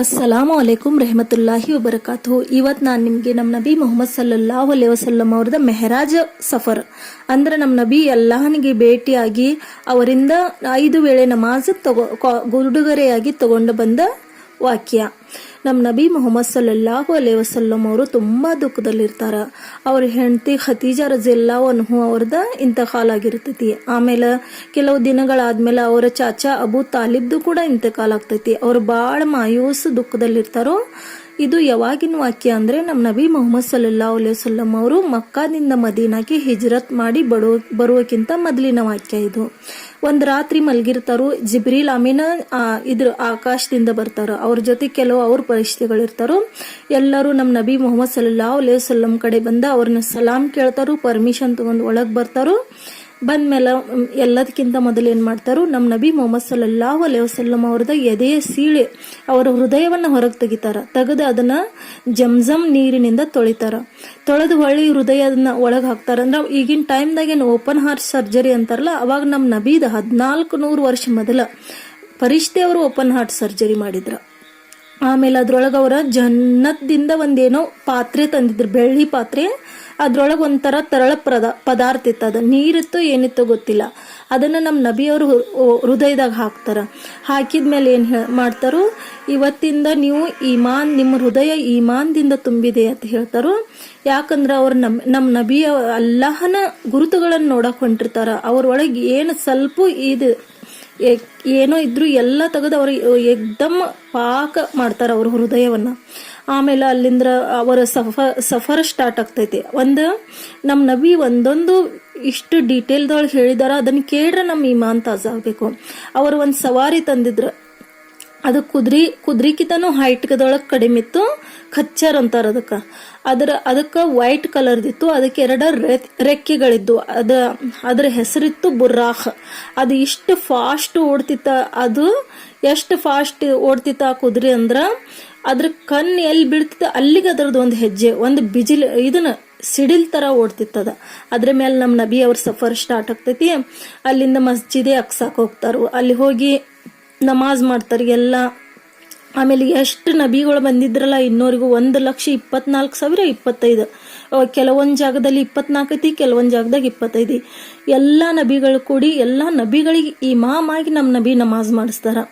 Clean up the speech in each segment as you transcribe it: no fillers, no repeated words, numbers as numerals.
ಅಸ್ಸಲಾಮು ಅಲೈಕುಂ ರೆಹಮತುಲ್ಲಾಹಿ ವಬರಕಾತು. ಇವತ್ತು ನಾನು ನಿಮಗೆ ನಮ್ಮ ನಬಿ ಮೊಹಮ್ಮದ್ ಸಲ್ಲಲ್ಲಾಹು ಅಲೈಹಿ ವಸಲ್ಲಂ ಅವ್ರದ ಮೆಹರಾಜ್ ಸಫರ್ ಅಂದ್ರೆ ನಮ್ಮ ನಬಿ ಅಲ್ಲಾಹನಿಗೆ ಭೇಟಿಯಾಗಿ ಅವರಿಂದ 5 ವೇಳೆ ನಮಾಜ್ ಉಡುಗೊರೆಯಾಗಿ ತಗೊಂಡು ಬಂದ ವಾಕ್ಯ. ನಮ್ಮ ನಬಿ ಮೊಹಮ್ಮದ್ ಸಲ್ಲಲ್ಲಾಹು ಅಲೈಹಿ ವಸಲ್ಲಂ ಅವರು ತುಂಬಾ ದುಃಖದಲ್ಲಿರ್ತಾರ. ಅವ್ರ ಹೆಂಡತಿ ಖದೀಜಾ ರಜಿಯಲ್ಲಾಹು ಅನ್ಹು ಅವ್ರದ ಇಂತಕಾಲ್ ಆಗಿರ್ತೈತಿ. ಆಮೇಲೆ ಕೆಲವು ದಿನಗಳಾದ್ಮೇಲೆ ಅವರ ಚಾಚಾ ಅಬು ತಾಲಿಬ್ದು ಕೂಡ ಇಂತಕಾಲ್ ಆಗ್ತೈತಿ. ಅವ್ರು ಬಾಳ ಮಾಯೂಸ್ ದುಃಖದಲ್ಲಿರ್ತಾರೋ. ಇದು ಯಾವಾಗಿನ ವಾಕ್ಯ ಅಂದ್ರೆ ನಮ್ಮ ನಬಿ ಮೊಹಮ್ಮದ್ ಸಲ್ಲಲ್ಲಾಹು ಅಲೈಹಿ ವಸಲ್ಲಂ ಅವರು ಮಕ್ಕಾದಿಂದ ಮದೀನಾಗೆ ಹಿಜ್ರತ್ ಮಾಡಿ ಬರುವಕ್ಕಿಂತ ಮೊದಲಿನ ವಾಕ್ಯ ಇದು. ಒಂದ್ ರಾತ್ರಿ ಮಲ್ಗಿರ್ತಾರು. ಜಿಬ್ರೀಲ್ ಅಮೀನ ಇದ್ರ ಆಕಾಶದಿಂದ ಬರ್ತಾರ. ಅವ್ರ ಜೊತೆ ಕೆಲವು ಅವ್ರ ಪರಿಸ್ಥಿತಿಗಳಿರ್ತಾರು. ಎಲ್ಲರೂ ನಮ್ಮ ನಬಿ ಮೊಹಮ್ಮದ್ ಸಲ್ಲಲ್ಲಾಹು ಅಲೈಹಿ ವಸಲ್ಲಂ ಕಡೆ ಬಂದ ಅವ್ರನ್ನ ಸಲಾಂ ಕೇಳ್ತಾರು, ಪರ್ಮಿಷನ್ ತಗೊಂಡ್ ಒಳಗ್ ಬರ್ತಾರು. ಬಂದ್ಮೇಲೆ ಎಲ್ಲದಕ್ಕಿಂತ ಮೊದಲು ಏನ್ ಮಾಡ್ತಾರು, ನಮ್ಮ ನಬಿ ಮೊಹಮ್ಮದ್ ಸಲ್ಲಲ್ಲಾಹು ಅಲೈಹಿ ವಸಲ್ಲಂ ಅವ್ರದ ಎದೆಯ ಸೀಳೆ ಅವರ ಹೃದಯವನ್ನ ಹೊರಗೆ ತೆಗಿತಾರ. ತೆಗೆದು ಅದನ್ನ ಜಮ್ಜಮ್ ನೀರಿನಿಂದ ತೊಳಿತಾರ. ತೊಳೆದು ಹೊಳ್ಳಿ ಹೃದಯದನ್ನ ಒಳಗ್ ಹಾಕ್ತಾರ. ಅಂದ್ರೆ ಈಗಿನ ಟೈಮ್ದಾಗ ಏನು ಓಪನ್ ಹಾರ್ಟ್ ಸರ್ಜರಿ ಅಂತಾರಲ್ಲ, ಅವಾಗ ನಮ್ಮ ನಬೀದ 1400 ವರ್ಷ ಮೊದಲ ಫರಿಷ್ಠೆ ಅವರು ಓಪನ್ ಹಾರ್ಟ್ ಸರ್ಜರಿ ಮಾಡಿದ್ರ. ಆಮೇಲೆ ಅದ್ರೊಳಗ ಅವರ ಜನ್ನತ್ದಿಂದ ಒಂದೇನೋ ಪಾತ್ರೆ ತಂದಿದ್ರು, ಬೆಳ್ಳಿ ಪಾತ್ರೆ. ಅದ್ರೊಳಗೆ ಒಂಥರ ತರಳ ಪದಾರ್ಥ ಇತ್ತು. ಅದ ನೀರಿತ್ತು ಏನಿತ್ತು ಗೊತ್ತಿಲ್ಲ. ಅದನ್ನ ನಮ್ಮ ನಬಿಯವರು ಹೃದಯದಾಗ ಹಾಕ್ತಾರ. ಹಾಕಿದ್ಮೇಲೆ ಏನ್ ಮಾಡ್ತಾರು, ಇವತ್ತಿಂದ ನೀವು ನಿಮ್ಮ ಹೃದಯ ಈಮಾನ್ದಿಂದ ತುಂಬಿದೆ ಅಂತ ಹೇಳ್ತಾರು. ಯಾಕಂದ್ರ ಅವ್ರ ನಮ್ಮ ನಬಿಯ ಅಲ್ಲಾಹನ ಗುರುತುಗಳನ್ನ ನೋಡಕ್ ಹೊಂಟಿರ್ತಾರ. ಅವ್ರೊಳಗೆ ಏನು ಸ್ವಲ್ಪ ಇದು ಏನೋ ಇದ್ರು ಎಲ್ಲ ತೆಗೆದು ಅವ್ರ ಎಕ್ದಮ್ ಪಾಕ ಮಾಡ್ತಾರ ಅವ್ರ ಹೃದಯವನ್ನ. ಆಮೇಲೆ ಅಲ್ಲಿಂದ ಅವರ ಸಫರ್ ಸ್ಟಾರ್ಟ್ ಆಗ್ತೈತಿ. ನಮ್ಮ ನಬಿ ಒಂದೊಂದು ಇಷ್ಟು ಡೀಟೇಲ್ದೊಳಗೆ ಹೇಳಿದಾರ. ಅದನ್ನ ಕೇಳ್ರೆ ನಮ್ಮ ಇಮಾನ್ ತಾಜಾಗಬೇಕು. ಅವರು ಒಂದ್ ಸವಾರಿ ತಂದಿದ್ರ. ಅದು ಕುದ್ರಿಕಿತನೂ ಹೈಟ್ದೊಳಗ್ ಕಡಿಮೆ ಇತ್ತು. ಖಚ್ಚರ್ ಅಂತಾರ ಅದಕ್ಕ ವೈಟ್ ಕಲರ್ದಿತ್ತು. ಅದಕ್ಕೆ 2 ರೆಕ್ಕೆಗಳಿದ್ದು. ಅದ್ರ ಹೆಸರಿತ್ತು ಬುರ್ರಾಖ್. ಅದು ಇಷ್ಟು ಫಾಸ್ಟ್ ಓಡ್ತಿತ್ತ. ಅದು ಎಷ್ಟು ಫಾಸ್ಟ್ ಓಡ್ತಿತ್ತ ಆ ಕುದುರೆ ಅಂದ್ರ, ಅದ್ರ ಕಣ್ ಎಲ್ಲಿ ಬೀಳ್ತಿತ್ತ ಅಲ್ಲಿಗೆ ಅದ್ರದ್ದು ಒಂದು ಹೆಜ್ಜೆ, ಒಂದು ಬಿಜಿಲ್ ಇದನ್ನ ಸಿಡಿಲ್ ತರ ಓಡ್ತಿತ್ತದ. ಅದ್ರ ಮೇಲೆ ನಮ್ಮ ನಬಿ ಅವ್ರ ಸಫರ್ ಸ್ಟಾರ್ಟ್ ಆಗ್ತೈತಿ. ಅಲ್ಲಿಂದ ಮಸ್ಜಿದೆ ಅಕ್ಸಾಕ್ ಹೋಗ್ತಾರು. ಅಲ್ಲಿ ಹೋಗಿ ನಮಾಜ್ ಮಾಡ್ತಾರ ಎಲ್ಲ. ಆಮೇಲೆ ಎಷ್ಟು ನಬಿಗಳು ಬಂದಿದ್ರಲ್ಲ ಇನ್ನೋರಿಗೂ 1,24,025. ಕೆಲವೊಂದ್ ಜಾಗದಲ್ಲಿ 24 ಐತಿ, ಕೆಲವೊಂದ್ ಜಾಗದಾಗ 25. ಎಲ್ಲಾ ನಬಿಗಳು ಕೂಡಿ ಎಲ್ಲಾ ನಬಿಗಳಿಗೆ ಇಮಾಮ್ ಆಗಿ ನಮ್ಮ ನಬಿ ನಮಾಜ್ ಮಾಡಿಸ್ತಾರೋ.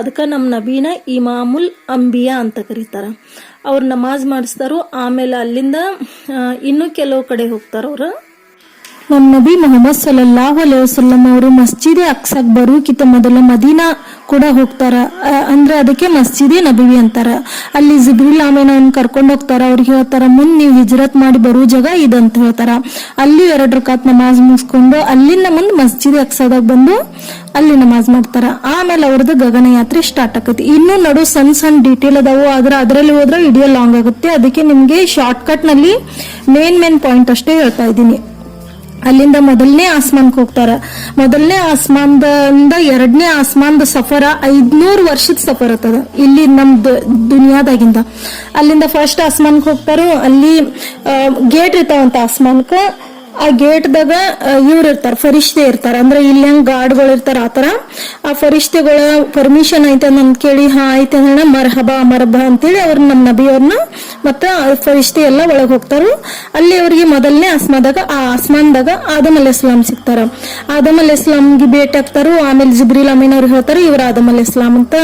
ಅದಕ್ಕೆ ನಮ್ಮ ನಬಿನ ಇಮಾಮುಲ್ ಅಂಬಿಯಾ ಅಂತ ಕರೀತಾರ. ಅವ್ರು ನಮಾಜ್ ಮಾಡಿಸ್ತಾರೋ. ಆಮೇಲೆ ಅಲ್ಲಿಂದ ಇನ್ನೂ ಕೆಲವು ಕಡೆ ಹೋಗ್ತಾರ ಅವ್ರು. ನಮ್ಮ ನಬಿ ಮೊಹಮ್ಮದ್ ಸಲ್ಲಲ್ಲಾಹು ಅಲೈಹಿ ವಸಲ್ಲಂ ಅವರು ಮಸ್ಜಿದೆ ಅಕ್ಸಾಕ್ ಬರುಕಿತ ಮೊದಲ ಮದೀನಾ ಕೂಡ ಹೋಗ್ತಾರ. ಅಂದ್ರೆ ಅದಕ್ಕೆ ಮಸ್ಜಿದೆ ನಬವಿ ಅಂತಾರ. ಅಲ್ಲಿ ಜಿಬ್ರೀಲ್ ಅಮೀನ್ ಕರ್ಕೊಂಡು ಹೋಗ್ತಾರ. ಅವ್ರಿಗೆ ಹೇಳ್ತಾರ, ಮುಂದ್ ನೀವು ಹಿಜ್ರತ್ ಮಾಡಿ ಬರೋ ಜಾಗ ಇದಂತ ಹೇಳ್ತಾರ. ಅಲ್ಲಿ 2 ರಕಾತ್ ನಮಾಜ್ ಮುಗಿಸ್ಕೊಂಡು ಅಲ್ಲಿಂದ ಮುಂದ್ ಮಸ್ಜಿದೆ ಅಕ್ಸಾದಾಗ ಬಂದು ಅಲ್ಲಿ ನಮಾಜ್ ಮಾಡ್ತಾರ. ಆಮೇಲೆ ಅವ್ರದ್ದು ಗಗನಯಾತ್ರೆ ಸ್ಟಾರ್ಟ್ ಆಕತಿ. ಇನ್ನು ನಡು ಸಣ್ಣ ಡೀಟೇಲ್ ಅದಾವು. ಅದರಲ್ಲಿ ಹೋದ್ರೆ ವಿಡಿಯೋ ಲಾಂಗ್ ಆಗುತ್ತೆ. ಅದಕ್ಕೆ ನಿಮ್ಗೆ ಶಾರ್ಟ್ ಕಟ್ ನಲ್ಲಿ ಮೇನ್ ಪಾಯಿಂಟ್ ಅಷ್ಟೇ ಹೇಳ್ತಾ ಇದ್ದೀನಿ. ಅಲ್ಲಿಂದ ಮೊದಲನೇ ಆಸ್ಮಾನ್ಕ್ ಹೋಗ್ತಾರ. ಮೊದಲನೇ ಆಸ್ಮಾನ್ದಿಂದ 2ನೇ ಆಸ್ಮಾನ್ದ ಸಫರ 500 ವರ್ಷದ ಸಫರ್ ಅದ ಇಲ್ಲಿ ನಮ್ದು ದುನಿಯಾದಾಗಿಂದ. ಅಲ್ಲಿಂದ ಫಸ್ಟ್ ಆಸ್ಮಾನ್ಕ್ ಹೋಗ್ತಾರೋ. ಅಲ್ಲಿ ಗೇಟ್ ಇರ್ತಾವಂತ ಆಸ್ಮಾನ್ಕ. ಆ ಗೇಟ್ದಾಗ ಇವ್ರು ಇರ್ತಾರ, ಫರಿಷ್ಠೆ ಇರ್ತಾರ. ಅಂದ್ರೆ ಇಲ್ಲಿ ಹೆಂಗ್ ಗಾರ್ಡ್ಗಳು ಇರ್ತಾರ ಆತರ. ಆ ಫರಿಷ್ಠೆಗಳ ಪರ್ಮಿಷನ್ ಐತೆ ಅಂತ ಕೇಳಿ, ಐತೆ ಅಂದ್ರೆ ಮರಬ ಅಂತೇಳಿ ಅವ್ರ ನಮ್ಮ ನಬಿಯವ್ರನ್ನ ಮತ್ತ ಫರಿಷ್ಠೆ ಎಲ್ಲ ಒಳಗ್ ಹೋಗ್ತಾರು. ಅಲ್ಲಿ ಅವ್ರಿಗೆ ಮೊದಲನೇ ಆಸ್ಮಾನ್ದಾಗ ಆದಮ್ ಅಲೈಹಿ ಸಲಾಂ ಸಿಗ್ತಾರ. ಆದಮ್ ಅಲೈಹಿ ಸಲಾಂಗೆ ಭೇಟಿ ಆಗ್ತಾರು. ಆಮೇಲೆ ಜಿಬ್ರೀಲ್ ಅಮೀನ್ ಅವ್ರು ಹೇಳ್ತಾರೆ, ಇವ್ರ ಆದಮ್ ಅಲೈಹಿ ಸಲಾಂ ಅಂತ.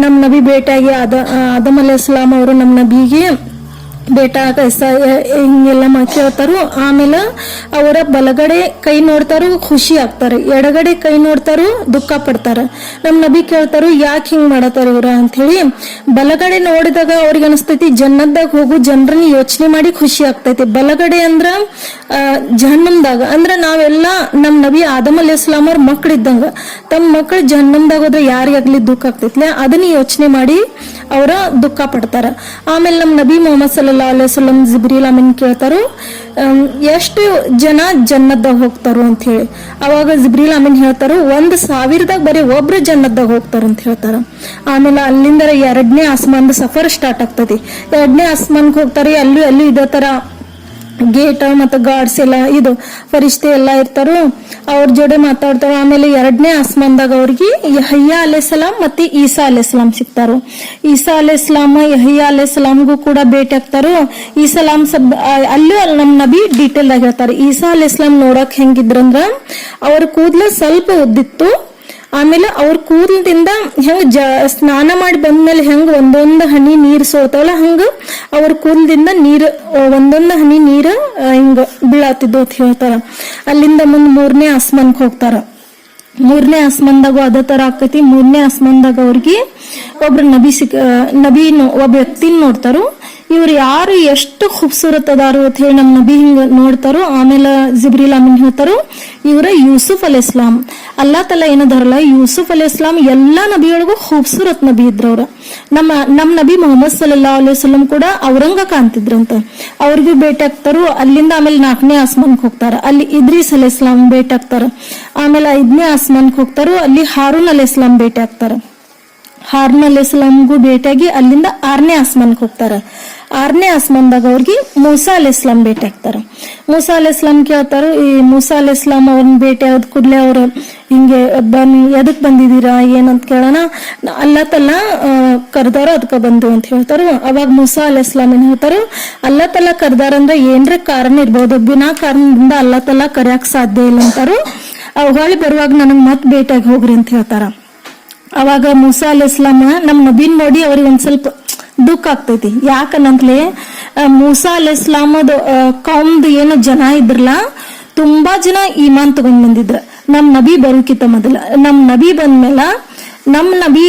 ನಮ್ಮ ನಬಿ ಭೇಟಿಯಾಗಿ ಆದಮ್ ಅಲೈಹಿ ಸಲಾಂ ಅವರು ನಮ್ಮ ನಬಿಗೆ ಬೇಟಾಗ ಹಿಂಗೆಲ್ಲ ಕೇಳ್ತಾರು. ಆಮೇಲೆ ಅವರ ಬಲಗಡೆ ಕೈ ನೋಡ್ತಾರು, ಖುಷಿ ಆಗ್ತಾರೆ. ಎಡಗಡೆ ಕೈ ನೋಡ್ತಾರು, ದುಃಖ ಪಡ್ತಾರ. ನಮ್ ನಬಿ ಕೇಳ್ತಾರು, ಯಾಕೆ ಹಿಂಗ್ ಮಾಡತಾರ ಇವ್ರ ಅಂತ ಹೇಳಿ. ಬಲಗಡೆ ನೋಡಿದಾಗ ಅವ್ರಿಗೆ ಅನಿಸ್ತೈತಿ ಜನ್ನತ್ದಾಗ ಹೋಗು ಜನರನ್ನ ಯೋಚನೆ ಮಾಡಿ ಖುಷಿ ಆಗ್ತೈತಿ. ಬಲಗಡೆ ಅಂದ್ರ ಜಹನ್ನಮ್ದಾಗ. ಅಂದ್ರ ನಾವೆಲ್ಲ ನಮ್ ನಬಿ ಆದಮ್ ಅಲೈಹಿ ಸಲಾಂ ಅವ್ರ ಮಕ್ಳಿದ್ದಂಗ. ತಮ್ಮ ಮಕ್ಳು ಜಹನ್ನಮ್ದಾಗ ಹೋದ್ರೆ ಯಾರಿಗಾಗ್ಲಿ ದುಃಖ ಆಗ್ತೈತ್ಲ, ಅದನ್ನ ಯೋಚನೆ ಮಾಡಿ ಅವರ ದುಃಖ ಪಡ್ತಾರ. ಆಮೇಲೆ ನಮ್ ನಬಿ ಮೊಹಮ್ಮದ್ ಸಲ್ಲಲ್ಲಾಹು ಅಲೈಹಿ ವಸಲ್ಲಂ ಜಿಬ್ರೀಲ್ ಅಮೀನ್ ಕೇಳ್ತಾರು, ಎಷ್ಟು ಜನ ಜನ್ನತ್ದಾಗ ಹೋಗ್ತಾರು ಅಂತ ಹೇಳಿ. ಅವಾಗ ಜಿಬ್ರೀಲ್ ಅಮೀನ್ ಹೇಳ್ತಾರು, 1,000ದಾಗ ಬರೀ ಒಬ್ರು ಜನ್ನತ್ದಾಗ ಹೋಗ್ತಾರ ಅಂತ ಹೇಳ್ತಾರ. ಆಮೇಲೆ ಅಲ್ಲಿಂದ 2ನೇ ಆಸ್ಮಾನ್ದ ಸಫರ್ ಸ್ಟಾರ್ಟ್ ಆಗ್ತದೆ. 2ನೇ ಆಸ್ಮಾನ್ಗೆ ಹೋಗ್ತಾರೆ. ಅಲ್ಲೂ ಇದೇ ತರ ಗೇಟ್ ಮತ್ತು ಗಾರ್ಡ್ಸ್ ಎಲ್ಲ ಇದು ಫರಿಷ್ಠೆ ಎಲ್ಲ ಇರ್ತಾರೋ ಅವ್ರ ಜೋಡಿ ಮಾತಾಡ್ತಾರ. ಆಮೇಲೆ 2ನೇ ಆಸ್ಮಾನ್ದಾಗ ಅವ್ರಿಗೆ ಯಹಯ್ಯ ಅಲೈಹಿಸ್ಸಲಾಂ ಮತ್ತೆ ಈಸಾ ಅಲೈಹಿಸ್ಸಲಾಂ ಸಿಗ್ತಾರೋ. ಈಸಾ ಅಲೈಹಿಸ್ಸಲಾಂ ಯಹಯ್ಯ ಅಲೈಹಿಸ್ಸಲಾಂಗೂ ಕೂಡ ಭೇಟಿ ಆಗ್ತಾರೋ. ಈಸಲಾಂ ಅಲ್ಲೂ ಅಲ್ಲಿ ನಮ್ಮ ನಬಿ ಡೀಟೇಲ್ ಆಗಿ ಹೇಳ್ತಾರೆ. ಈಸಾ ಅಲೈಹಿಸ್ಸಲಾಂ ನೋಡಕ್ ಹೆಂಗಿದ್ರಂದ್ರ ಅವ್ರ ಕೂದಲು ಸ್ವಲ್ಪ ಉದ್ದಿತ್ತು. ಆಮೇಲೆ ಅವ್ರ ಕೂದಲದಿಂದ ಹೆಂಗ್ ಸ್ನಾನ ಮಾಡಿ ಬಂದ್ಮೇಲೆ ಹೆಂಗ್ ಒಂದೊಂದು ಹನಿ ನೀರ್ ಸೋತಾವಲ್ಲ ಹಂಗ ಅವ್ರ ಕೂದಲದಿಂದ ನೀರು ಒಂದೊಂದು ಹನಿ ನೀರು ಹಿಂಗ ಬೀಳಾತಿದ್ದು ಅಂತ ಹೇಳ್ತಾರ. ಅಲ್ಲಿಂದ ಮುಂದ್ 3ನೇ ಆಸ್ಮಾನ್ಕ್ ಹೋಗ್ತಾರ. 3ನೇ ಆಸ್ಮಾನ್ದಾಗ ಅದೇ ತರ ಆಕತಿ. 3ನೇ ಆಸ್ಮಾನ್ದಾಗ ಅವ್ರಿಗೆ ಒಬ್ರು ನಬಿ ಒಬ್ಬ ವ್ಯಕ್ತಿನ ನೋಡ್ತಾರೋ. ಇವ್ರು ಯಾರು ಎಷ್ಟು ಖೂಬ್ಸೂರತ್ ಅದಾರು ಅಂತ ಹೇಳಿ ನಮ್ ನಬಿ ಹಿಂಗ ನೋಡ್ತಾರೋ. ಆಮೇಲೆ ಜಿಬ್ರೀಲ್ ಅಮೀನ್ ಹೇಳ್ತಾರೋ ಇವ್ರ ಯೂಸುಫ್ ಅಲೈಹಿಸ್ಲಾಂ. ಅಲ್ಲಾ ತಲಾ ಏನದಾರಲ್ಲ ಯೂಸುಫ್ ಅಲೈಹಿಸ್ಲಾಂ ಎಲ್ಲಾ ನಬಿಯೊಳಗೂ ಖೂಬ್ಸೂರತ್ ನಬಿ ಇದ್ರವ್ರ. ನಮ್ ನಬಿ ಮೊಹಮ್ಮದ್ ಸಲ್ಲಲ್ಲಾಹು ಅಲೈಹಿ ವಸಲ್ಲಂ ಕೂಡ ಅವ್ರಂಗ ಕಾಣ್ತಿದ್ರಂತ. ಅವ್ರಿಗೂ ಭೇಟಿ ಆಗ್ತಾರೋ. ಅಲ್ಲಿಂದ ಆಮೇಲೆ 4ನೇ ಆಸ್ಮಾನ್ಕ್ ಹೋಗ್ತಾರ. ಅಲ್ಲಿ ಇದ್ರೀಸ್ ಅಲೈಹಿಸ್ಲಾಂ ಭೇಟಿ ಆಗ್ತಾರ. ಆಮೇಲೆ 5ನೇ ಆಸ್ಮಾನ್ಕ್ ಹೋಗ್ತಾರೋ. ಅಲ್ಲಿ ಹಾರೂನ್ ಅಲೈಹಿಸ್ಲಾಂ ಭೇಟಿ ಆಗ್ತಾರ. ಹಾರೂನ್ ಅಲೈಹಿಸ್ಲಾಂಗೂ ಭೇಟಿಯಾಗಿ ಅಲ್ಲಿಂದ 6ನೇ ಆಸ್ಮಾನ್ಕ್ ಹೋಗ್ತಾರ. 6ನೇ ಆಸ್ಮಾನ್ದಾಗ ಅವ್ರಿಗೆ ಮೂಸಾ ಅಲೈಹಿಸ್ಲಾಂ ಭೇಟಿ ಆಗ್ತಾರ. ಮೂಸಾ ಅಲೈಹಿಸ್ಲಾಂ ಕೇಳ್ತಾರ. ಈ ಮೂಸಾ ಅಲೈಹಿಸ್ಲಾಂ ಅವ್ರನ್ನ ಭೇಟಿ ಆದ ಕೂಡ್ಲೆ ಅವ್ರು ಹಿಂಗೆ ಎದಕ್ ಬಂದಿದೀರಾ ಏನಂತ ಕೇಳೋಣ. ಅಲ್ಲಾ ತಲಾ ಕರ್ದಾರ ಅದಕ್ಕ ಬಂದು ಅಂತ ಹೇಳ್ತಾರ. ಅವಾಗ ಮೂಸಾ ಅಲೈಹಿಸ್ಲಾಂ ಏನ್ ಹೇಳ್ತಾರ, ಅಲ್ಲಾ ತಲಾ ಕರ್ದಾರಂದ್ರ ಏನ್ರ ಕಾರಣ ಇರ್ಬೋದು, ಬಿನಾ ಕಾರಣದಿಂದ ಅಲ್ಲಾ ತಲಾ ಕರ್ಯಾಕ್ ಸಾಧ್ಯ ಇಲ್ಲ ಅಂತಾರು. ಹೊಳಿ ಬರುವಾಗ ನನಗ್ ಮತ್ ಭೇಟಿಯಾಗಿ ಹೋಗ್ರಿ ಅಂತ ಹೇಳ್ತಾರ. ಅವಾಗ ಮೂಸಾ ಅಲೈಹಿಸ್ಲಾಂ ನಮ್ ನಬೀನ್ ನೋಡಿ ಅವ್ರಿಗೆ ಒಂದ್ ಸ್ವಲ್ಪ ದುಃಖ ಆಗ್ತೈತಿ. ಯಾಕನ್ನಂತಲೇ ಮೂಸಾ ಅಲೈಹಿಸ್ಲಾಮದ ಕೌಮ್ದು ಏನು ಜನ ಇದ್ರಲ್ಲ ತುಂಬಾ ಜನ ಈಮಾನ್ ತಗೊಂಡ್ ಬಂದಿದ್ರ ನಮ್ ನಬಿ ಬರೋಕಿಂತ ಮೊದಲ. ನಮ್ ನಬಿ ಬಂದ್ಮೇಲ ನಮ್ ನಬಿ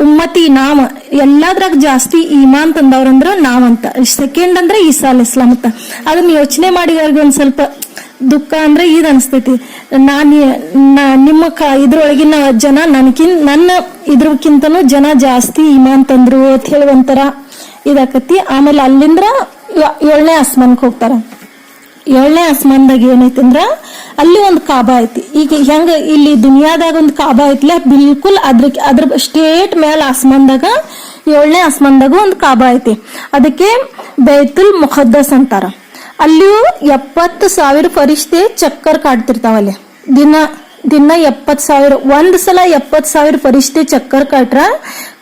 ಉಮ್ಮತಿ ನಾವ ಎಲ್ಲಾದ್ರಾಗ ಜಾಸ್ತಿ ಈಮಾನ್ ತಂದವ್ರಂದ್ರ ನಾವಂತ. ಸೆಕೆಂಡ್ ಅಂದ್ರೆ ಈಸಾ ಅಲೈಹಿಸ್ಲಾಂ ಅಂತ. ಅದನ್ನ ಯೋಚನೆ ಮಾಡಿ ಅವ್ರಿಗೆ ಒಂದ್ ಸ್ವಲ್ಪ ದುಃಖ ಅಂದ್ರೆ ಇದ್ ಅನ್ಸ್ತೈತಿ. ನಿಮ್ಮ ಇದ್ರೊಳಗಿನ ಜನ ನನ್ನ ಇದ್ರಕ್ಕಿಂತನೂ ಜನ ಜಾಸ್ತಿ ಈಮಾನ್ ತಂದ್ರು ಅಂತ ಹೇಳಿ ಒಂಥರ ಇದಾಕತಿ. ಆಮೇಲೆ ಅಲ್ಲಿಂದ 7ನೇ ಆಸ್ಮಾನ್ಕ್ ಹೋಗ್ತಾರ. 7ನೇ ಆಸ್ಮಾನ್ದಾಗ ಏನೈತಂದ್ರ ಅಲ್ಲಿ ಒಂದ್ ಕಾಬಾ ಐತಿ. ಈಗ ಹೆಂಗ ಇಲ್ಲಿ ದುನಿಯಾದಾಗ ಒಂದ್ ಕಾಬಾ ಐತಿಲ್ಲ ಬಿಲ್ಕುಲ್ ಅದ್ರ ಸ್ಟೇಟ್ ಮೇಲ್ ಆಸ್ಮಾನ್ದಾಗ 7ನೇ ಆಸ್ಮಾನ್ದಾಗ ಒಂದ್ ಕಾಬಾ ಐತಿ. ಅದಕ್ಕೆ ಬೈತುಲ್ ಮುಖದ್ದಸ್ ಅಂತಾರ. ಅಲ್ಲಿಯೂ 70,000 ಫರಿಷ್ಠೆ ಚಕ್ಕರ್ ಕಾಡ್ತಿರ್ತಾವಲ್ಲಿ. ದಿನ 70,000 ಒಂದ್ ಸಲ 70,000 ಫರಿಷ್ಠೆ ಚಕ್ಕರ್ ಕಾಟ್ರ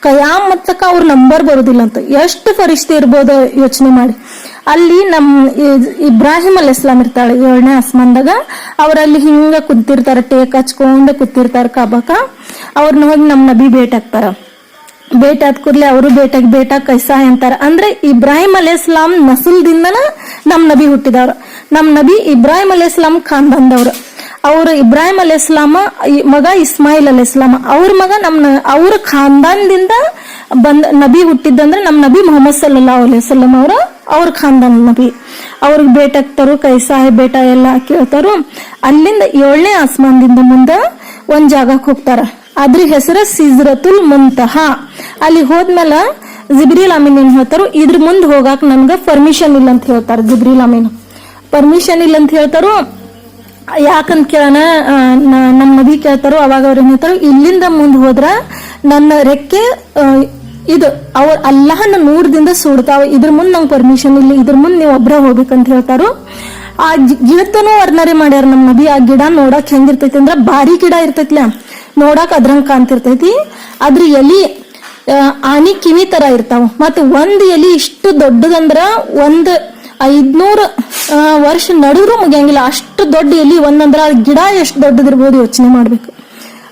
ಕಯಾಮತ್ತಕ ಅವ್ರ ನಂಬರ್ ಬರುದಿಲ್ಲ ಅಂತ. ಎಷ್ಟು ಫರಿಷ್ಠೆ ಇರ್ಬೋದು ಯೋಚನೆ ಮಾಡಿ. ಅಲ್ಲಿ ನಮ್ ಇಬ್ರಾಹಿಂ ಅಲೈಹಿಸ್ಲಾಂ ಇರ್ತಾಳೆ 7ನೇ ಆಸ್ಮಾನ್ದಾಗ. ಅವ್ರಲ್ಲಿ ಹಿಂಗ ಕುಂತಿರ್ತಾರ, ಟೇಕ್ ಹಚ್ಕೊಂಡ ಕುಂತಿರ್ತಾರ ಕಾಬಾಕ. ಅವ್ರನ್ನ ಹೋಗಿ ನಮ್ ನಬಿ ಭೇಟಿ ಆಗ್ತಾರ. ಭೇಟಿ ಆದ ಕೂಡ್ಲೆ ಅವರು ಬೇಟ ಕೈಸಾ ಅಂತಾರ. ಅಂದ್ರೆ ಇಬ್ರಾಹಿಂ ಅಲೈಹಿಸ್ಲಾಂ ನಸಲ್ದಿಂದನ ನಮ್ ನಬಿ ಹುಟ್ಟಿದವ್ರು. ನಮ್ ನಬಿ ಇಬ್ರಾಹಿಂ ಅಲೈಹಿಸ್ಲಾಂ ಖಾನ್ದಾನ್ದವ್ರು. ಅವ್ರು ಇಬ್ರಾಹಿಂ ಅಲೈಹಿಸ್ಲಾಂ ಮಗ ಇಸ್ಮಾಯಿಲ್ ಅಲೈಹಿಸ್ಲಾಂ ಅವ್ರ ಮಗ ಅವ್ರ ಖಾನ್ದಾನ್ದಿಂದ ನಬಿ ಹುಟ್ಟಿದ್ದಂದ್ರೆ ನಮ್ ನಬಿ ಮೊಹಮ್ಮದ್ ಸಲ್ಲಲ್ಲಾಹು ಅಲೈಹಿ ವಸಲ್ಲಂ ಅವ್ರ ಖಾನ್ದಾನ್ ನಬಿ. ಅವ್ರಿಗೆ ಭೇಟಿ ಆಗ್ತಾರು, ಕೈಸಾ ಬೇಟ ಎಲ್ಲ ಕೇಳ್ತಾರು. ಅಲ್ಲಿಂದ 7ನೇ ಆಸ್ಮಾನ್ದಿಂದ ಮುಂದ ಒಂದ್ ಜಾಗಕ್ಕೆ ಹೋಗ್ತಾರ. ಅದ್ರ ಹೆಸರು ಸಿಜ್ರತುಲ್ ಮುಂತಹಾ. ಅಲ್ಲಿ ಹೋದ್ಮೇಲೆ ಜಿಬ್ರೀಲ್ ಅಮೀನ್ ಏನ್ ಹೇಳ್ತಾರು, ಇದ್ರ ಮುಂದ್ ಹೋಗಾಕ್ ನನ್ಗ ಪರ್ಮಿಷನ್ ಇಲ್ಲ ಅಂತ ಹೇಳ್ತಾರ. ಜಿಬ್ರೀಲ್ ಅಮೀನ್ ಪರ್ಮಿಷನ್ ಇಲ್ಲ ಅಂತ ಹೇಳ್ತಾರು. ಯಾಕಂತ ಕೇಳೋಣ, ನಮ್ ನಬಿ ಕೇಳ್ತಾರೋ. ಅವಾಗ ಅವ್ರ ಏನ್ ಹೇಳ್ತಾರು, ಇಲ್ಲಿಂದ ಮುಂದ್ ಹೋದ್ರ ನನ್ನ ರೆಕ್ಕೆ ಇದು ಅವ್ರ ಅಲ್ಲಾಹನ ನೂರದಿಂದ ಸುಡ್ತಾವ. ಇದ್ರ ಮುಂದ್ ನಂಗೆ ಪರ್ಮಿಷನ್ ಇಲ್ಲ, ಇದ್ರ ಮುಂದ್ ನೀವು ಒಬ್ರ ಹೋಗ್ಬೇಕಂತ ಹೇಳ್ತಾರು. ಆ ಗಿಡತನೂ ವರ್ಣನೆ ಮಾಡ್ಯಾರ ನಮ್ ನಬಿ. ಆ ಗಿಡ ನೋಡಕ್ ಹೆಂಗಿರ್ತೈತಿ ಅಂದ್ರ ಭಾರಿ ಗಿಡ ಇರ್ತೈತ್ಲ, ನೋಡಕ್ ಅದ್ರಂಗ್ ಕಾಣ್ತಿರ್ತೈತಿ. ಅದ್ರ ಎಲಿ ಆನಿ ಕಿವಿ ತರ ಇರ್ತಾವ. ಮತ್ ಒಂದ್ ಎಲಿ ಇಷ್ಟು ದೊಡ್ಡದಂದ್ರ 500 ವರ್ಷ ನಡೆದ್ರು ಮುಗಿಯಂಗಿಲ್ಲ, ಅಷ್ಟು ದೊಡ್ಡ ಎಲಿ ಒಂದಂದ್ರ. ಗಿಡ ಎಷ್ಟು ದೊಡ್ಡದಿರ್ಬೋದು ಯೋಚನೆ ಮಾಡ್ಬೇಕು.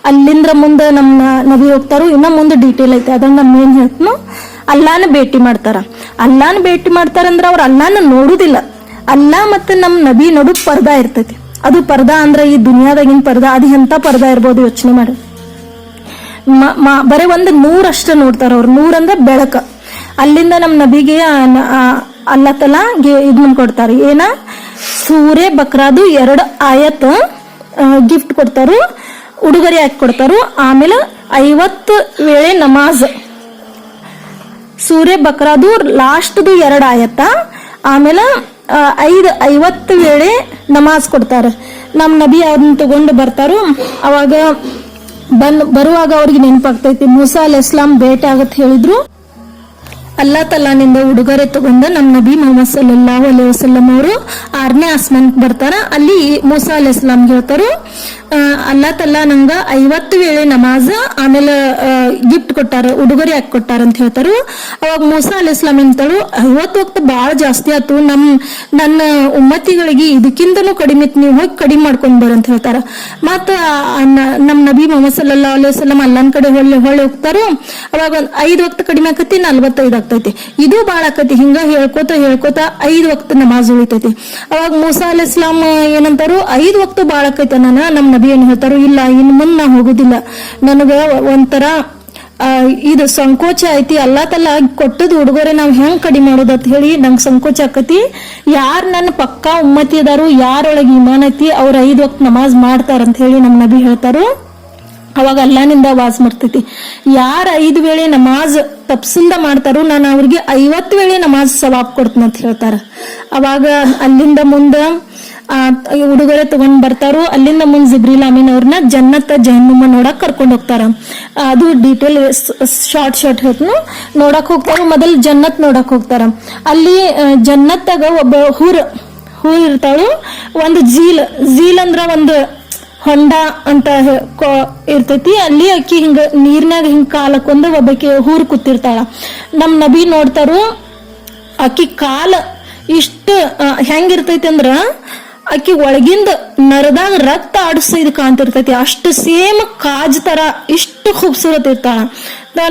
ಅಲ್ಲಿಂದ್ರ ಮುಂದೆ ನಮ್ಮ ನಬಿ ಹೋಗ್ತಾರು. ಇನ್ನ ಮುಂದೆ ಡೀಟೇಲ್ ಐತೆ, ಅದನ್ನ ನಮ್ಮ ಏನ್ ಹೇಳ್ತನೋ. ಅಲ್ಲಾನ ಭೇಟಿ ಮಾಡ್ತಾರ. ಅಲ್ಲಾನ ಭೇಟಿ ಮಾಡ್ತಾರಂದ್ರ ಅವ್ರ ಅಲ್ಲಾನ ನೋಡುದಿಲ್ಲ. ಅಲ್ಲಾ ಮತ್ತೆ ನಮ್ ನಬಿ ನಡು ಪರ್ದಾ ಇರ್ತೈತಿ. ಅದು ಪರ್ದಾ ಅಂದ್ರ ಈ ದುನಿಯಾದಾಗಿನ ಪರ್ದಾ, ಅದು ಎಂತ ಪರ್ದಾ ಇರ್ಬೋದು ಯೋಚನೆ ಮಾಡಿ. ಬರೀ ಒಂದು ನೂರಷ್ಟ ನೋಡ್ತಾರ ಅವ್ರು. ನೂರಂದ್ರ ಬೆಳಕ. ಅಲ್ಲಿಂದ ನಮ್ ನಬಿಗೆ ಅಲ್ಲಾ ತಲಾ ಇದನ್ನ ಕೊಡ್ತಾರ. ಏನ ಸೂರೆ ಬಕ್ರಾದು 2 ಆಯತ್ ಗಿಫ್ಟ್ ಕೊಡ್ತಾರು, ಉಡುಗೊರೆ ಹಾಕಿ ಕೊಡ್ತಾರು. ಆಮೇಲೆ 50 ವೇಳೆ ನಮಾಜ್, ಸೂರ್ಯ ಬಕ್ರಾದು ಲಾಸ್ಟ್ದು 2 ಆಯತ್ತ. ಆಮೇಲೆ 50 ವೇಳೆ ನಮಾಜ್ ಕೊಡ್ತಾರೆ. ನಮ್ ನಬಿ ಅವ್ರನ್ನ ತಗೊಂಡು ಬರ್ತಾರು. ಅವಾಗ ಬರುವಾಗ ಅವ್ರಿಗೆ ನೆನಪಾಗ್ತೈತಿ ಮೂಸಾ ಅಲೈಹಿಸ್ಲಾಂ ಭೇಟಿ ಆಗತ್ ಹೇಳಿದ್ರು. ಅಲ್ಲಾ ತಲಾನಿಂದ ಉಡುಗೊರೆ ತಗೊಂಡ ನಮ್ಮ ನಬಿ ಮೊಹಮ್ಮದ್ ಸಲ್ಲಲ್ಲಾಹು ಅಲೈಹಿ ವಸಲ್ಲಂ ಅವರು 6ನೇ ಆಸ್ಮಾನಕ್ಕೆ ಬರ್ತಾರ. ಅಲ್ಲಿ ಮೂಸಾ ಅಲೈಹಿ ಸಲಾಂ ಹೇಳ್ತಾರು, ಅಲ್ಲಾ ತಲಾ ನಂಗ 50 ವೇಳೆ ನಮಾಜ್ ಆಮೇಲೆ ಗಿಫ್ಟ್ ಕೊಟ್ಟಾರ, ಉಡುಗೊರೆ ಹಾಕಿ ಕೊಟ್ಟಾರ ಅಂತ ಹೇಳ್ತಾರು. ಅವಾಗ ಮೂಸಾ ಅಲೈಹಿ ಸಲಾಂ ಹೇಳ್ತಾರು, 50 ವಕ್ತ ಬಾಳ ಜಾಸ್ತಿ ಆತು, ನನ್ನ ಉಮ್ಮತಿಗಳಿಗೆ ಇದಕ್ಕಿಂತನೂ ಕಡಿಮೆ ಇತ್ತು, ನೀವು ಹೋಗಿ ಕಡಿಮೆ ಮಾಡ್ಕೊಂಡ್ ಬರ ಅಂತ ಹೇಳ್ತಾರ. ಮತ್ತ ನಮ್ ನಬಿ ಮೊಹಮ್ಮದ್ ಸಲ್ಲಲ್ಲಾಹು ಅಲೈಹಿ ವಸಲ್ಲಂ ಅಲ್ಲನ್ ಕಡೆ ಹೊಳ್ಳಿ ಹೋಗ್ತಾರು. ಅವಾಗ 5 ವಕ್ತ ಕಡಿಮೆ ಆಕತಿ, 45 ಆಗ್ತೈತಿ. ಇದು ಬಾಳ ಆಕತಿ. ಹಿಂಗ ಹೇಳ್ಕೋತ 5 ವಕ್ತ ನಮಾಜ್ ಉಳಿತೈತಿ. ಅವಾಗ ಮೂಸಾ ಅಲೈಹಿ ಸಲಾಂ ಏನಂತಾರು, 5 ವಕ್ತ ಬಾಳ ಆಕೈತಿ. ನಮ್ ನಬಿ ಏನ್ ಹೇಳ್ತಾರು, ಇಲ್ಲ ಇನ್ ಮುಂದ್ ನಾ ಹೋಗುದಿಲ್ಲ, ನನಗ ಒಂಥರ ಇದು ಸಂಕೋಚ ಐತಿ, ಅಲ್ಲಾ ತಲಾ ಕೊಟ್ಟದ ಉಡುಗೊರೆ ನಾವ್ ಹೆಂಗ್ ಕಡಿಮೆ ಮಾಡೋದು ಅಂತ ಹೇಳಿ ನಂಗ್ ಸಂಕೋಚ ಆಕತಿ. ಯಾರ್ ನನ್ನ ಪಕ್ಕಾ ಉಮ್ಮತಿ ಅದಾರು, ಯಾರೊಳಗೆ ಇಮಾನ್ ಐತಿ, ಅವ್ರ 5 ವಕ್ತ ನಮಾಜ್ ಮಾಡ್ತಾರ ಅಂತ ಹೇಳಿ ನಮ್ ನಬಿ ಹೇಳ್ತಾರು. ಅವಾಗ ಅಲ್ಲಾನಿಂದ ಆವಾಜ್ ಮಾಡ್ತೈತಿ, ಯಾರ 5 ವೇಳೆ ನಮಾಜ್ ತಪ್ಸಿಂದ ಮಾಡ್ತಾರೋ ನಾನು ಅವ್ರಿಗೆ 50 ವೇಳೆ ನಮಾಜ್ ಸವಾಬ್ ಕೊಡ್ತೀನಿ ಅಂತ ಹೇಳ್ತಾರ. ಅವಾಗ ಅಲ್ಲಿಂದ ಮುಂದ ಉಡುಗೊರೆ ತಗೊಂಡ್ ಬರ್ತಾರೋ. ಅಲ್ಲಿಂದ ಮುಂದ್ ಜಿಬ್ರೀಲ್ ಅಮೀನ್ ಅವ್ರನ್ನ ಜನ್ನತ್ ಜಹನ್ನಮ ನೋಡಕ್ ಕರ್ಕೊಂಡ್ ಹೋಗ್ತಾರ. ಅದು ಡೀಟೇಲ್ ಶಾರ್ಟ್ ಹೇಳ್ತೀನಿ. ನೋಡಕ್ ಹೋಗ್ತಾರ. ಮೊದಲ್ ಜನ್ನತ್ ನೋಡಕ್ ಹೋಗ್ತಾರ. ಅಲ್ಲಿ ಜನ್ನತ್ತಾಗ ಒಬ್ಬ ಹೂರ್ ಇರ್ತಾಳು. ಒಂದು ಝೀಲ್ ಅಂದ್ರ ಒಂದು ಹೊಂಡ ಅಂತ ಇರ್ತೈತಿ. ಅಲ್ಲಿ ಅಕ್ಕಿ ಹಿಂಗ ನೀರ್ನಾಗ ಹಿಂಗ ಕಾಲಕ್ಕೊಂದು ಒಬ್ಬಕ್ಕೆ ಹೂರ್ ಕೂತಿರ್ತಾಳ. ನಮ್ ನಬಿ ನೋಡ್ತಾರು, ಅಕ್ಕಿ ಕಾಲ ಇಷ್ಟ ಹೆಂಗಿರ್ತೈತಿ ಅಂದ್ರ ಅಕ್ಕಿ ಒಳಗಿಂದ ನರದಾಗ ರಕ್ತ ಆಡಿಸಿದ್ ಕಾಣ್ತಿರ್ತೈತಿ. ಅಷ್ಟು ಸೇಮ್ ಕಾಜ್ ತರ ಇಷ್ಟು ಖೂಬ್ಸೂರತ್ ಇರ್ತಾಳ.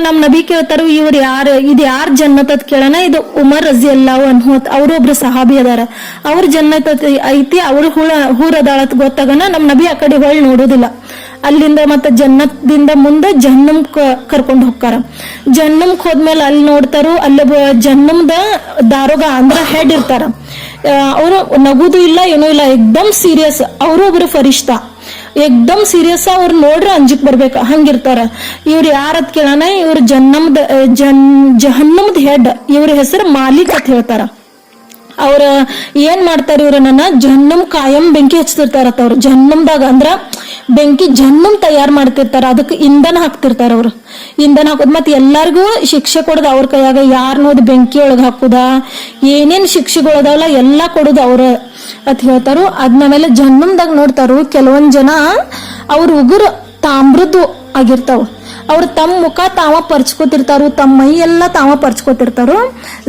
ನಮ್ ನಬಿ ಕೇಳ್ತಾರು, ಇದು ಯಾರ್ ಜನ್ನತ್ ಅತ್ ಕೇಳೋಣ. ಇದು ಉಮರ್ ರಜಿಯಲ್ಲಾಹು ಅನ್ಹು, ಅವ್ರು ಒಬ್ರು ಸಹಾಬಿ ಅದಾರ, ಅವ್ರ ಜನ್ನತ್ ಐತಿ, ಅವ್ರು ಹೂರ್ ಅದಾಳತ್ ಗೊತ್ತಾಗನ ನಮ್ ನಬಿ ಆ ಕಡೆ ಹೊಳ್ ನೋಡೋದಿಲ್ಲ. ಅಲ್ಲಿಂದ ಮತ್ತೆ ಜನ್ನತ್ದಿಂದ ಮುಂದೆ ಜಹನ್ನಮ್ ಕರ್ಕೊಂಡ್ ಹೋಗ್ತಾರ. ಜಹನ್ನಮ್ಕ್ ಹೋದ್ಮೇಲೆ ಅಲ್ಲಿ ನೋಡ್ತಾರು, ಅಲ್ಲಿ ಜಹನ್ನಮ್ದ ದಾರೋಗ ಅಂದ್ರ ಹೆಡ್ ಇರ್ತಾರ. ಅವರು ನಗುದು ಇಲ್ಲ, ಏನೂ ಇಲ್ಲ, ಎಕ್ದಮ್ ಸೀರಿಯಸ್. ಅವರು ಒಬ್ರು ಫರಿಷ್ಠ, ಎಕ್ದಮ್ ಸೀರಿಯಸ್. ಅವ್ರು ನೋಡ್ರೆ ಅಂಜಿಕ್ ಬರ್ಬೇಕ ಹಂಗಿರ್ತಾರ. ಇವ್ರು ಯಾರತ್ ಕೇಳಾನ, ಇವ್ರು ಜಹನ್ನಮ್ದ ಹೆಡ್. ಇವ್ರ ಹೆಸರು ಮಾಲಿಕ್ ಅಂತ ಹೇಳ್ತಾರ. ಅವ್ರ ಏನ್ ಮಾಡ್ತಾರ, ಇವ್ರನ್ನ ಜಹನ್ನಮ್ ಕಾಯಂ ಬೆಂಕಿ ಹಚ್ತಿರ್ತಾರತ್ತ. ಅವ್ರು ಜಹನ್ನಮ್ದಾಗ ಅಂದ್ರ ಬೆಂಕಿ ಜಹನ್ನಮ್ ತಯಾರ್ ಮಾಡ್ತಿರ್ತಾರ. ಅದಕ್ಕೆ ಇಂಧನ ಹಾಕ್ತಿರ್ತಾರ. ಅವ್ರು ಇಂಧನ ಹಾಕೋದ್ ಮತ್ತೆ ಎಲ್ಲಾರ್ಗು ಶಿಕ್ಷೆ ಕೊಡೋದು ಅವ್ರ ಕೈಯಾಗ. ಯಾರ್ ನೋದ್ ಬೆಂಕಿ ಒಳಗ್ ಹಾಕುದ, ಏನೇನ್ ಶಿಕ್ಷೆಗಳದಾವಲ್ಲ ಎಲ್ಲಾ ಕೊಡುದು ಅವ್ರ ಅಂತ ಹೇಳ್ತಾರು. ಅದ್ಮೇಲೆ ಜಹನ್ನಮ್ದಾಗ ನೋಡ್ತಾರು, ಕೆಲವೊಂದ್ ಜನ ಅವ್ರ ಉಗುರು ತಾಮ್ರದ್ದು ಆಗಿರ್ತಾವ. ಅವ್ರು ತಮ್ಮ ಮುಖ ತಾವ ಪರ್ಚ್ಕೋತಿರ್ತಾರು, ತಮ್ಮ ಮೈ ಎಲ್ಲ ತಾವ ಪರ್ಚ್ಕೋತಿರ್ತಾರು.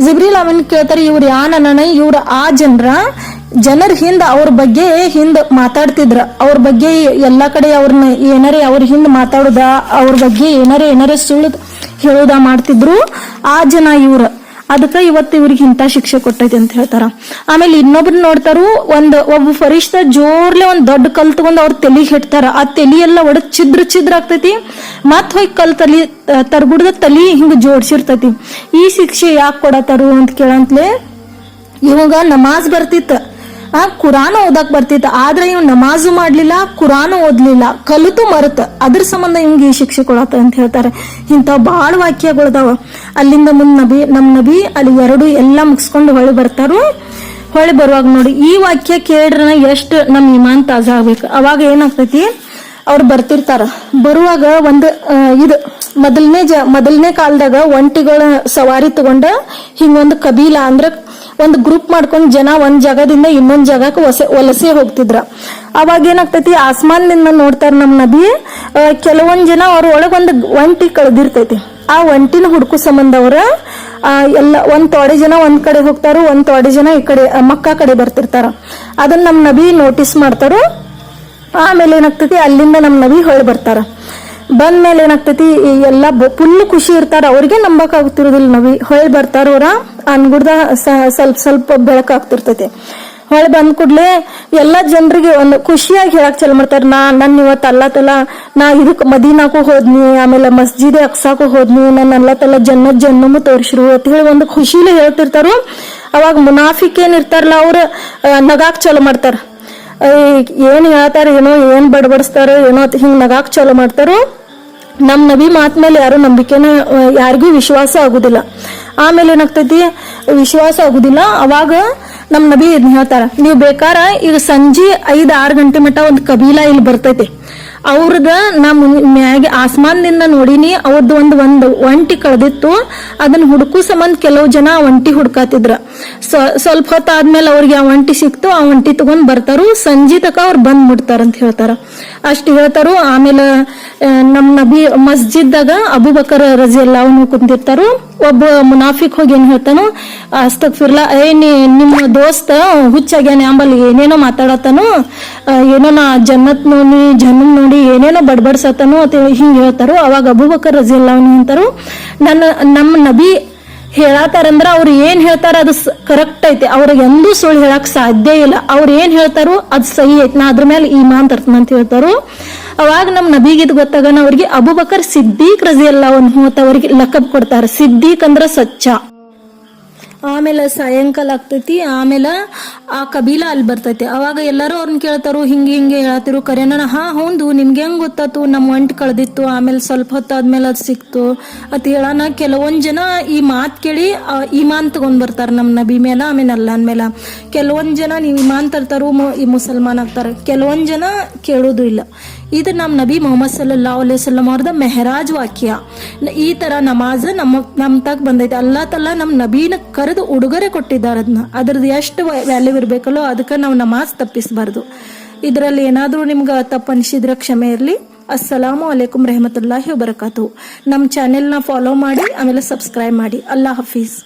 ಜಿಬ್ರೀಲ್ ಅಮೀನ್ ಕೇಳ್ತಾರೆ, ಇವ್ರು ಯಾನನ, ಇವ್ರ ಆ ಜನರ ಹಿಂದ ಅವ್ರ ಬಗ್ಗೆ ಹಿಂದ್ ಮಾತಾಡ್ತಿದ್ರ. ಅವ್ರ ಬಗ್ಗೆ ಎಲ್ಲಾ ಕಡೆ ಅವ್ರನ್ನ ಅವ್ರ ಹಿಂದ್ ಮಾತಾಡುದ, ಅವ್ರ ಬಗ್ಗೆ ಏನಾರೇ ಸುಳ್ಳು ಹೇಳುದ ಮಾಡ್ತಿದ್ರು ಆ ಜನ ಇವ್ರ. ಅದಕ್ಕ ಇವತ್ತು ಇವ್ರಿಗೆ ಇಂತ ಶಿಕ್ಷೆ ಕೊಟ್ಟೈತಿ ಅಂತ ಹೇಳ್ತಾರ. ಆಮೇಲೆ ಇನ್ನೊಬ್ರು ನೋಡ್ತಾರು, ಒಬ್ಬ ಫರಿಷ್ಠ ಜೋರ್ಲೆ ಒಂದ್ ದೊಡ್ಡ ಕಲ್ ತಗೊಂಡ್ ಅವ್ರ ತಲಿ ಹಿಡ್ತಾರ. ಆ ತಲಿ ಎಲ್ಲ ಒಡದ್ ಛಿದ್ರ ಆಗ್ತೈತಿ. ಮತ್ ಹೋಗಿ ಕಲ್ ತರ್ಗುಡ್ದ ತಲಿ ಹಿಂಗ ಜೋಡ್ಸಿರ್ತೈತಿ. ಈ ಶಿಕ್ಷೆ ಯಾಕೆ ಕೊಡತಾರು ಅಂತ ಕೇಳಂತ್ಲೆ, ಇವಾಗ ನಮಾಜ್ ಬರ್ತಿತ್ತ, ಕುರಾನ್ ಓದಕ್ ಬರ್ತಿತ್ತ, ಆದ್ರೆ ಇವ್ ನಮಾಜು ಮಾಡ್ಲಿಲ್ಲ, ಕುರಾನ್ ಓದ್ಲಿಲ್ಲ, ಕಲಿತು ಮರತ, ಅದ್ರ ಸಂಬಂಧ ಇವ್ಗೆ ಈ ಶಿಕ್ಷೆ ಕೊಡತ್ತ ಅಂತ ಹೇಳ್ತಾರೆ. ಇಂಥವ್ ಬಾಳ ವಾಕ್ಯಗಳದಾವ. ಅಲ್ಲಿಂದ ಮುಂದ್ ನಮ್ ನಬಿ ಅಲ್ಲಿ 2 ಎಲ್ಲ ಮುಗಿಸ್ಕೊಂಡು ಹೊಳಿ ಬರ್ತಾರು. ಹೊಳಿ ಬರುವಾಗ ನೋಡಿ, ಈ ವಾಕ್ಯ ಕೇಳ್ರ ಎಷ್ಟು ನಮ್ ಇಮಾನ್ ತಾಜಾ ಆಗ್ಬೇಕು. ಅವಾಗ ಏನಾಗ್ತೈತಿ, ಅವ್ರು ಬರ್ತಿರ್ತಾರ. ಬರುವಾಗ ಇದು ಮೊದಲನೇ ಕಾಲದಾಗ ಒಂಟಿಗಳ ಸವಾರಿ ತಗೊಂಡ ಹಿಂಗೊಂದು ಕಬೀಲಾ ಅಂದ್ರ ಒಂದು ಗ್ರೂಪ್ ಮಾಡ್ಕೊಂಡ್ ಜನ ಒಂದ್ ಜಾಗದಿಂದ ಇನ್ನೊಂದ್ ಜಾಗಕ್ಕೆ ವಲಸೆ ಹೋಗ್ತಿದ್ರ. ಅವಾಗ ಏನಾಗ್ತೈತಿ, ಆಸ್ಮಾನ್ದಿಂದ ನೋಡ್ತಾರ ನಮ್ ನಬಿ, ಕೆಲವೊಂದ್ ಜನ ಅವ್ರ ಒಳಗ್ ಒಂದು ಒಂಟಿ ಕಳೆದಿರ್ತೈತಿ. ಆ ಒಂಟಿನ ಹುಡುಕು ಸಂಬಂಧ ಅವ್ರ ಎಲ್ಲ ಒಂದ್ ತೊಡೆ ಜನ ಒಂದ್ ಕಡೆ ಹೋಗ್ತಾರ, ಒಂದ್ ತೊಡೆ ಜನ ಈ ಕಡೆ ಮಕ್ಕಾ ಕಡೆ ಬರ್ತಿರ್ತಾರ. ಅದನ್ನ ನಮ್ ನಬಿ ನೋಟಿಸ್ ಮಾಡ್ತಾರು. ಆಮೇಲೆ ಏನಾಗ್ತೈತಿ, ಅಲ್ಲಿಂದ ನಮ್ ನಬಿ ಹೊಳ್ ಬರ್ತಾರ. ಬಂದ್ಮೇಲೆ ಏನಾಗ್ತೈತಿ, ಎಲ್ಲಾ ಫುಲ್ ಖುಷಿ ಇರ್ತಾರ. ಅವ್ರಿಗೆ ನಂಬಕ್ ಆಗ್ತಿರೋದಿಲ್ಲ. ನಬಿ ಹೊಳ್ ಬರ್ತಾರ. ಅವ್ರ ಅನ್ಗುಡ್ದ ಸ್ವಲ್ಪ ಬೆಳಕಾಗ್ತಿರ್ತೈತಿ. ಹೊಳ್ ಬಂದ್ ಕೂಡ್ಲೆ ಎಲ್ಲಾ ಜನರಿಗೆ ಒಂದು ಖುಷಿಯಾಗಿ ಹೇಳಕ್ ಚಲ ಮಾಡ್ತಾರ, ನನ್ ಇವತ್ತು ಅಲ್ಲಾ ತಲಾ ನಾ ಇದಕ್ ಮದೀನಾಕು ಹೋದ್ನಿ, ಆಮೇಲೆ ಮಸ್ಜಿದ್ ಅಕ್ಸಾಕು ಹೋದ್ನಿ, ನನ್ ಅಲ್ಲಾ ತಲಾ ಜನ್ನಮ್ ತೋರ್ಸ್ರು ಅಂತ ಹೇಳಿ ಒಂದು ಖುಷಿಲಿ ಹೇಳ್ತಿರ್ತಾರು. ಅವಾಗ ಮುನಾಫಿಕ್ ಏನ್ ಇರ್ತಾರಲ್ಲ, ಅವ್ರ ನಗಾಕ್ ಚಲೋ ಮಾಡ್ತಾರ. ಏನ್ ಹೇಳ್ತಾರ ಏನೋ, ಏನ್ ಬಡಬಡಿಸ್ತಾರ ಏನೋ ಹಿಂಗ್ ನಗಾಕ್ ಚಲೋ ಮಾಡ್ತಾರೋ. ನಮ್ ನಬಿ ಮಾತ್ ಮೇಲೆ ಯಾರು ನಂಬಿಕೆನ ಯಾರಿಗೂ ವಿಶ್ವಾಸ ಆಗುದಿಲ್ಲ. ಆಮೇಲೆ ಏನಾಗ್ತೈತಿ, ವಿಶ್ವಾಸ ಆಗುದಿಲ್ಲ. ಅವಾಗ ನಮ್ ನಬಿ ಹೇಳ್ತಾರ, ನೀವ್ ಬೇಕಾರ ಈಗ ಸಂಜೆ 5-6 ಗಂಟೆ ಮಟ್ಟ ಒಂದ್ ಕಬೀಲಾ ಇಲ್ಲಿ ಬರ್ತೈತಿ. ಅವ್ರದ ನಾ ಮ್ಯಾಗೆ ಆಸ್ಮಾನ್ದಿಂದ ನೋಡಿನಿ. ಅವ್ರದ್ದು ಒಂದು ಒಂಟಿ ಕಳೆದಿತ್ತು. ಅದನ್ನ ಹುಡುಕು ಸಂಬಂಧ ಕೆಲವು ಜನ ಆ ಒಂಟಿ ಹುಡ್ಕಾತಿದ್ರ. ಸ್ವಲ್ಪ ಹೊತ್ತಾದ್ಮೇಲೆ ಅವ್ರಿಗೆ ಆ ಒಂಟಿ ಸಿಕ್ತು. ಆ ಒಂಟಿ ತಗೊಂಡ್ ಬರ್ತಾರು. ಸಂಜೆ ತಕ ಅವ್ರು ಬಂದ್ ಮುಟ್ತಾರಂತ ಹೇಳ್ತಾರ. ಅಷ್ಟು ಹೇಳ್ತಾರು. ಆಮೇಲೆ ನಮ್ ನಬಿ ಮಸ್ಜಿದ್ದಾಗ ಅಬೂಬಕರ್ ರಜಿಯಲ್ಲಾಹು ಅನ್ಹು ಕುಂತಿರ್ತಾರು. ಒಬ್ಬ ಮುನಾಫಿಕ್ ಹೋಗಿ ಏನ್ ಹೇಳ್ತಾನು, ಅಸ್ತಗ್ಫಿರ್ಲಾ, ನಿಮ್ಮ ದೋಸ್ತ ಹುಚ್ಚಾಗ್ಯಾನ ಅಂಬಲ್ಲಿ ಏನೇನೋ ಮಾತಾಡತಾನು, ಏನೋ ನಾ ಜನ್ನತ್ ನೋಡಿ ಜನ್ನತ್ ನೋಡಿ ಏನೇನೋ ಬಡ್ಬಡ್ಸತಾನು ಅಂತ ಹಿಂಗ್ ಹೇಳ್ತಾರು. ಅವಾಗ ಅಬೂಬಕರ್ ರಜಿಯಲ್ಲಾಹು ಅನ್ಹು ಅಂತಾರು, ನಮ್ಮ ನಬಿ ಹೇಳತಾರಂದ್ರ ಅವ್ರು ಏನ್ ಹೇಳ್ತಾರ ಅದು ಕರೆಕ್ಟ್ ಐತಿ, ಅವ್ರಿಗೆ ಎಂದೂ ಸುಳ್ಳು ಹೇಳಕ್ ಸಾಧ್ಯ ಇಲ್ಲ. ಅವ್ರು ಏನ್ ಹೇಳ್ತಾರೋ ಅದ್ ಸಹಿ ಐತಿ, ನಾ ಅದ್ರ ಮೇಲೆ ಈಮಾನ್ ತರ್ತನ ಅಂತ ಹೇಳ್ತಾರು. ಅವಾಗ ನಮ್ ನಬಿಗಿದ್ ಗೊತ್ತಾಗನ ಅವ್ರಿಗೆ ಅಬೂಬಕರ್ ಸಿದ್ದೀಕ್ ರಜಿಯಲ್ಲಾಹು ಅನ್ಹು ಅಂತ ಅವ್ರಿಗೆ ಲಕಬ್ ಕೊಡ್ತಾರ. ಸಿದ್ದೀಕ್ ಅಂದ್ರ ಸಚ್ಚ. ಆಮೇಲೆ ಸಾಯಂಕಾಲ ಆಗ್ತೈತಿ. ಆಮೇಲೆ ಆ ಕಬೀಲ ಅಲ್ಲಿ ಬರ್ತೈತಿ. ಅವಾಗ ಎಲ್ಲರೂ ಅವ್ರನ್ನ ಕೇಳ್ತಾರು, ಹಿಂಗೆ ಹೇಳತ್ತಿರು ಕರೆನ. ಹಾ ಹೌದು, ನಿಮ್ಗೆ ಹೆಂಗ್ ಗೊತ್ತಾತು ನಮ್ ಒಂಟಿ ಕಳ್ದಿತ್ತು, ಆಮೇಲೆ ಸ್ವಲ್ಪ ಹೊತ್ತಾದ್ಮೇಲೆ ಅದ್ ಸಿಕ್ತು ಅಂತ ಹೇಳೋಣ. ಕೆಲವೊಂದ್ ಜನ ಈ ಮಾತ್ ಕೇಳಿ ಇಮಾನ್ ತಗೊಂಡ್ ಬರ್ತಾರ ನಮ್ ನಬಿ ಮೇಲ, ಆಮೇಲೆ ಅಲ್ಲಾನ್ ಮೇಲ. ಕೆಲವೊಂದ್ ಜನ ನೀವು ಇಮಾನ್ ತರ್ತಾರು, ಈ ಮುಸಲ್ಮಾನ್ ಆಗ್ತಾರ. ಕೆಲವೊಂದ್ ಜನ ಕೇಳೋದು ಇಲ್ಲ. ಇದು ನಮ್ ನಬಿ ಮೊಹಮ್ಮದ್ ಸಲ್ಲಲ್ಲಾಹು ಅಲೈಹಿ ವಸಲ್ಲಂ ಅವ್ರದ ಮೆಹರಾಜ್ ವಾಕ್ಯ. ಈ ತರ ನಮಾಜ್ ನಮ್ ತಕ್ ಬಂದೈತೆ. ಅಲ್ಲಾ ತಲ್ಲ ನಮ್ ನಬೀನ ಕರೆದು ಉಡುಗೊರೆ ಕೊಟ್ಟಿದ್ದಾರೆ. ಅದ್ರದ್ದು ಎಷ್ಟು ವ್ಯಾಲ್ಯೂ ಇರ್ಬೇಕಲ್ಲೋ ಅದಕ್ಕೆ ನಾವು ನಮಾಜ್ ತಪ್ಪಿಸಬಾರ್ದು. ಇದರಲ್ಲಿ ಏನಾದ್ರೂ ನಿಮ್ಗೆ ತಪ್ಪು ಅನಿಸಿದ್ರೆ ಕ್ಷಮೆ ಇರಲಿ. ಅಸ್ಸಲಾಮು ಅಲೈಕುಂ ರಹಮತುಲ್ಲಾಹಿ ವಬರಕಾತು. ನಮ್ಮ ಚಾನೆಲ್ನ ಫಾಲೋ ಮಾಡಿ, ಆಮೇಲೆ ಸಬ್ಸ್ಕ್ರೈಬ್ ಮಾಡಿ. ಅಲ್ಲಾ ಹಫೀಸ್.